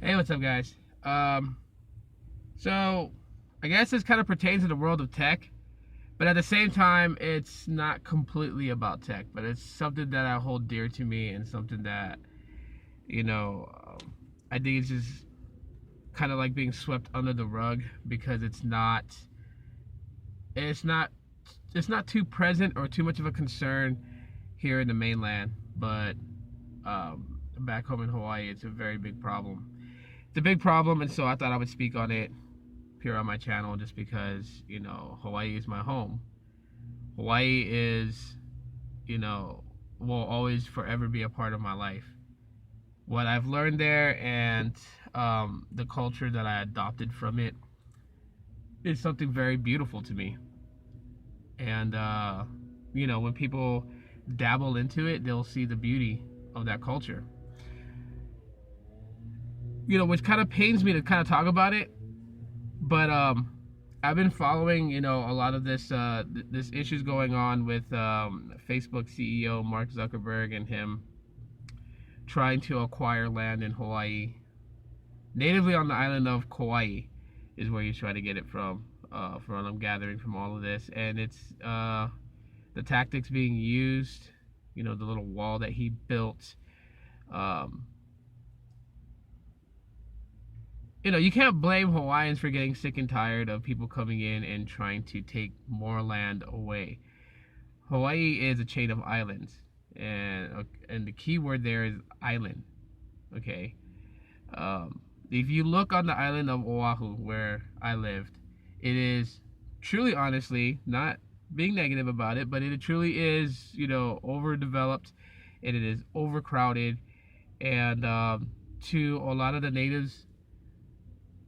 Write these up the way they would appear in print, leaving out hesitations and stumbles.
Hey, what's up, guys? So I guess this kind of pertains to the world of tech, but at the same time, it's not completely about tech, but it's something that I hold dear to me and something that, you know, I think it's just kind of like being swept under the rug because it's not, it's not too present or too much of a concern here in the mainland, but back home in Hawaii, it's a very big problem. It's a big problem, and so I thought I would speak on it here on my channel just because, Hawaii is my home. Hawaii is, will always forever be a part of my life. What I've learned there and the culture that I adopted from it is something very beautiful to me. And, when people dabble into it, they'll see the beauty of that culture. Which kind of pains me to kind of talk about it, but I've been following, a lot of this issues going on with Facebook CEO Mark Zuckerberg and him trying to acquire land in Hawaii, natively on the island of Kauai, is where he's trying to get it from what I'm gathering from all of this, and it's the tactics being used, the little wall that he built. You can't blame Hawaiians for getting sick and tired of people coming in and trying to take more land away. Hawaii is a chain of islands, and the key word there is island. Okay, if you look on the island of Oahu, where I lived, it is truly, honestly, not being negative about it, but it truly is, overdeveloped, and it is overcrowded, and to a lot of the natives,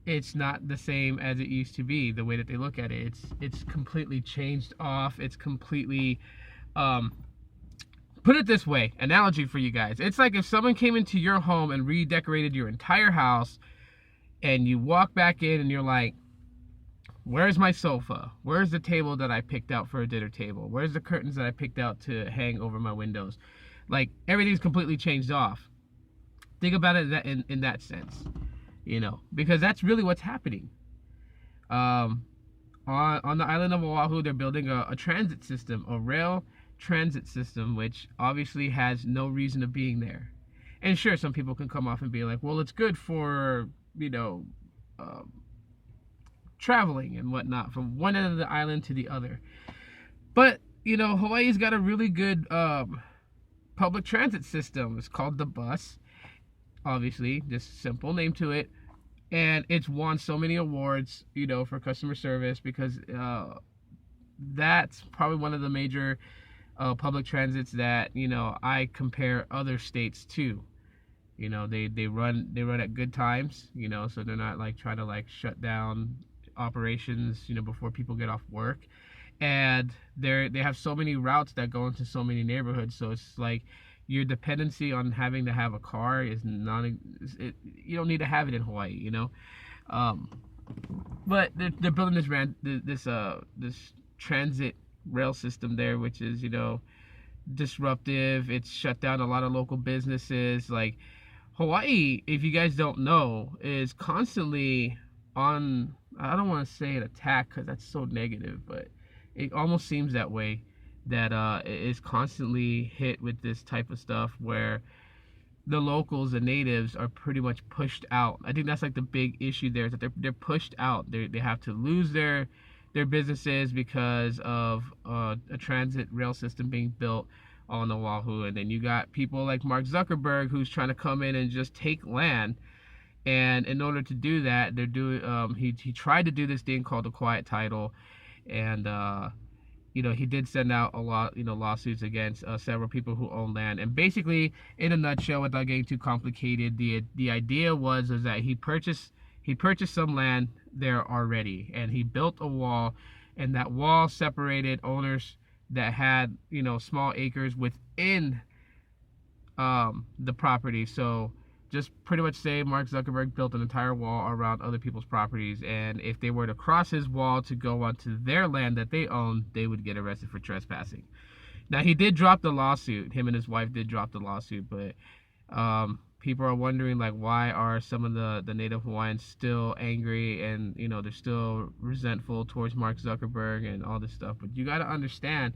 it's not the same as it used to be. The way that they look at it, it's completely changed off. It's completely put it this way, analogy for you guys. It's like if someone came into your home and redecorated your entire house, and you walk back in and you're like, where's my sofa? Where's the table that I picked out for a dinner table? Where's the curtains that I picked out to hang over my windows? Like, everything's completely changed off. Think about it in that sense. Because that's really what's happening. On the island of Oahu, they're building a transit system, a rail transit system, which obviously has no reason of being there. And sure, some people can come off and be like, well, it's good for, traveling and whatnot from one end of the island to the other. But, Hawaii's got a really good public transit system. It's called the bus. Obviously, just simple name to it. And it's won so many awards, for customer service, because that's probably one of the major public transits that, I compare other states to. They run at good times, so they're not like trying to like shut down operations, before people get off work. And they have so many routes that go into so many neighborhoods, so it's like your dependency on having to have a car is you don't need to have it in Hawaii, but they're building this transit rail system there, which is, disruptive. It's shut down a lot of local businesses. Like, Hawaii, if you guys don't know, is constantly on, I don't want to say an attack because that's so negative, but it almost seems that way, that is constantly hit with this type of stuff where the locals, the natives, are pretty much pushed out. I think that's like the big issue there, is that they're pushed out. They have to lose their businesses because of a transit rail system being built on Oahu. And then you got people like Mark Zuckerberg, who's trying to come in and just take land. And in order to do that, they're doing he tried to do this thing called the quiet title, and he did send out a lot, lawsuits against several people who own land. And basically, in a nutshell, without getting too complicated, the idea was that he purchased some land there already, and he built a wall, and that wall separated owners that had, small acres within the property. So just pretty much say Mark Zuckerberg built an entire wall around other people's properties, and if they were to cross his wall to go onto their land that they own, they would get arrested for trespassing. Now, he did drop the lawsuit. Him and his wife did drop the lawsuit, but people are wondering like why are some of the native Hawaiians still angry, and they're still resentful towards Mark Zuckerberg and all this stuff. But you got to understand,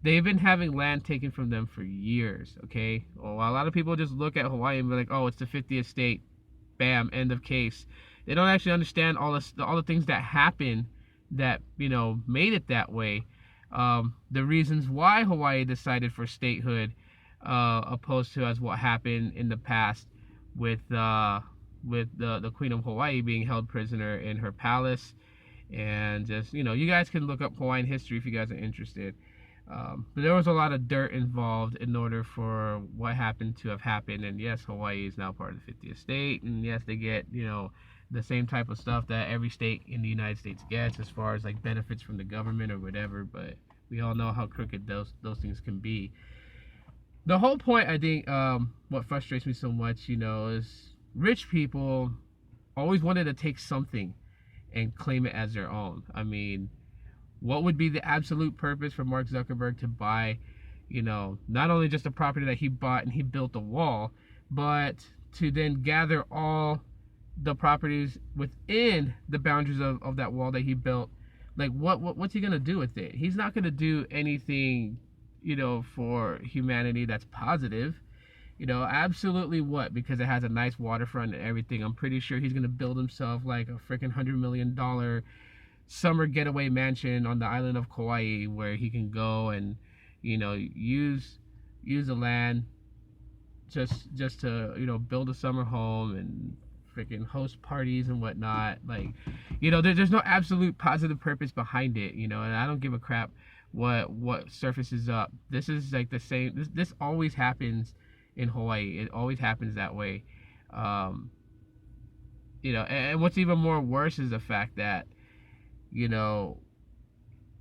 they've been having land taken from them for years. Okay, well, a lot of people just look at Hawaii and be like, oh, it's the 50th state, bam, end of case. They don't actually understand all the things that happen that made it that way. The reasons why Hawaii decided for statehood, opposed to as what happened in the past with the Queen of Hawaii being held prisoner in her palace. And just you guys can look up Hawaiian history if you guys are interested. But there was a lot of dirt involved in order for what happened to have happened. And yes, Hawaii is now part of the 50th state, and yes, they get the same type of stuff that every state in the United States gets as far as like benefits from the government or whatever. But we all know how crooked those things can be. The whole point, I think, what frustrates me so much, is rich people always wanted to take something and claim it as their own. I mean, what would be the absolute purpose for Mark Zuckerberg to buy, not only just a property that he bought and he built a wall, but to then gather all the properties within the boundaries of that wall that he built? Like, what's he gonna do with it? He's not gonna do anything, for humanity that's positive. Absolutely what? Because it has a nice waterfront and everything. I'm pretty sure he's gonna build himself like a freaking $100 million summer getaway mansion on the island of Kauai, where he can go and use the land just to build a summer home and freaking host parties and whatnot. Like, there's no absolute positive purpose behind it, and I don't give a crap what surfaces up. This is like the same. This always happens in Hawaii. It always happens that way. And what's even more worse is the fact that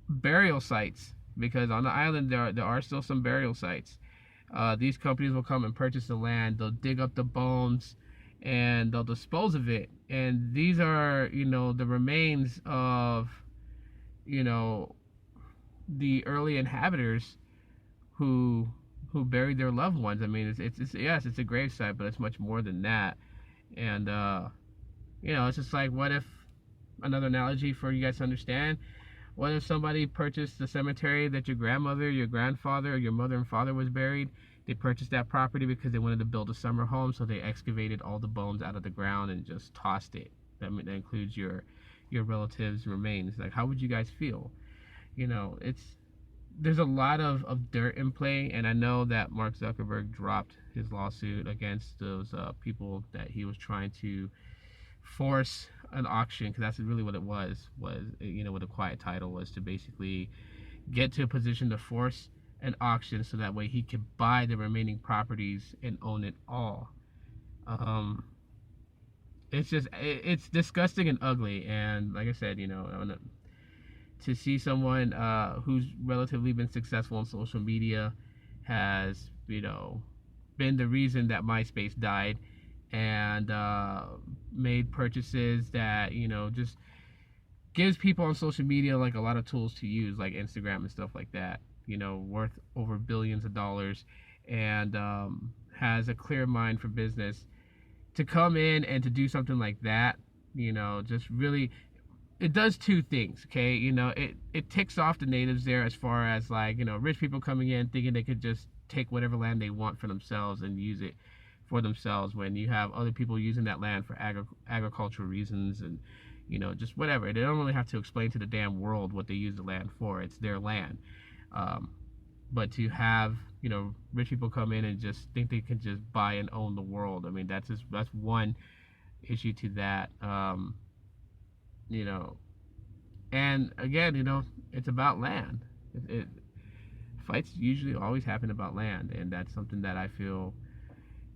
burial sites, because on the island there are still some burial sites. These companies will come and purchase the land. They'll dig up the bones and they'll dispose of it. And these are the remains of the early inhabitants who buried their loved ones. I mean, it's yes, it's a gravesite, but it's much more than that. And it's just like, what if, another analogy for you guys to understand, what if somebody purchased the cemetery that your grandmother, your grandfather, or your mother and father was buried? They purchased that property because they wanted to build a summer home, so they excavated all the bones out of the ground and just tossed it. That includes your relatives' remains. Like, how would you guys feel? There's a lot of dirt in play, and I know that Mark Zuckerberg dropped his lawsuit against those people that he was trying to force an auction, because that's really what it was what a quiet title was, to basically get to a position to force an auction so that way he could buy the remaining properties and own it all. It's disgusting and ugly. And like I said, to see someone who's relatively been successful on social media has been the reason that MySpace died, and made purchases that just gives people on social media like a lot of tools to use, like Instagram and stuff like that, worth over billions of dollars, and has a clear mind for business, to come in and to do something like that, just really, it does two things. Okay, it ticks off the natives there, as far as like rich people coming in thinking they could just take whatever land they want for themselves and use it for themselves, when you have other people using that land for agricultural reasons, and just whatever. They don't really have to explain to the damn world what they use the land for. It's their land. But to have rich people come in and just think they can just buy and own the world, I mean, that's one issue to that. And again, it's about land. Fights usually always happen about land, and that's something that I feel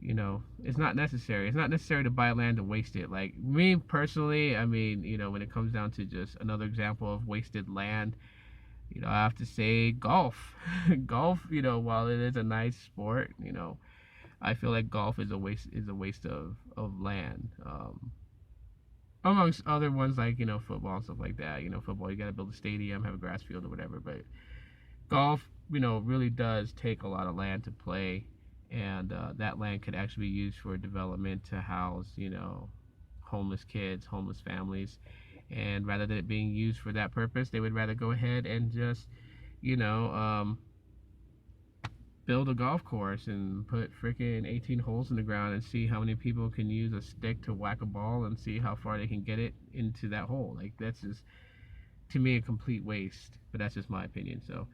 it's not necessary. It's not necessary to buy land and waste it. Like, me personally, I mean, when it comes down to just another example of wasted land, I have to say golf. Golf, while it is a nice sport, I feel like golf is a waste of land. Amongst other ones like, football and stuff like that. Football, you got to build a stadium, have a grass field or whatever. But golf, really does take a lot of land to play. and that land could actually be used for development to house, homeless kids, homeless families. And rather than it being used for that purpose, they would rather go ahead and just, you know, build a golf course and put freaking 18 holes in the ground and see how many people can use a stick to whack a ball and see how far they can get it into that hole. Like, that's just, to me, a complete waste. But that's just my opinion. So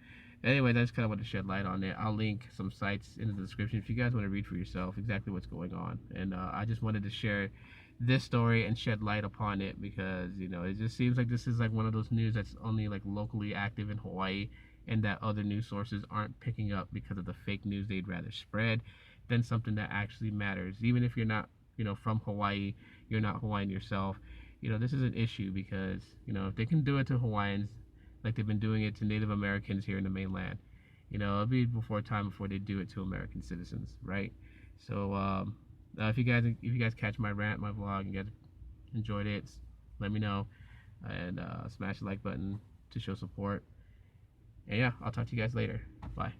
anyway, that's kind of what to shed light on it. I'll link some sites in the description if you guys want to read for yourself exactly what's going on. And I just wanted to share this story and shed light upon it because, it just seems like this is like one of those news that's only like locally active in Hawaii, and that other news sources aren't picking up because of the fake news they'd rather spread than something that actually matters. Even if you're not, from Hawaii, you're not Hawaiian yourself, this is an issue because, if they can do it to Hawaiians like they've been doing it to Native Americans here in the mainland, it'll be before they do it to American citizens, right? So if you guys catch my rant, my vlog, and you guys enjoyed it, let me know, and smash the like button to show support. And yeah, I'll talk to you guys later. Bye.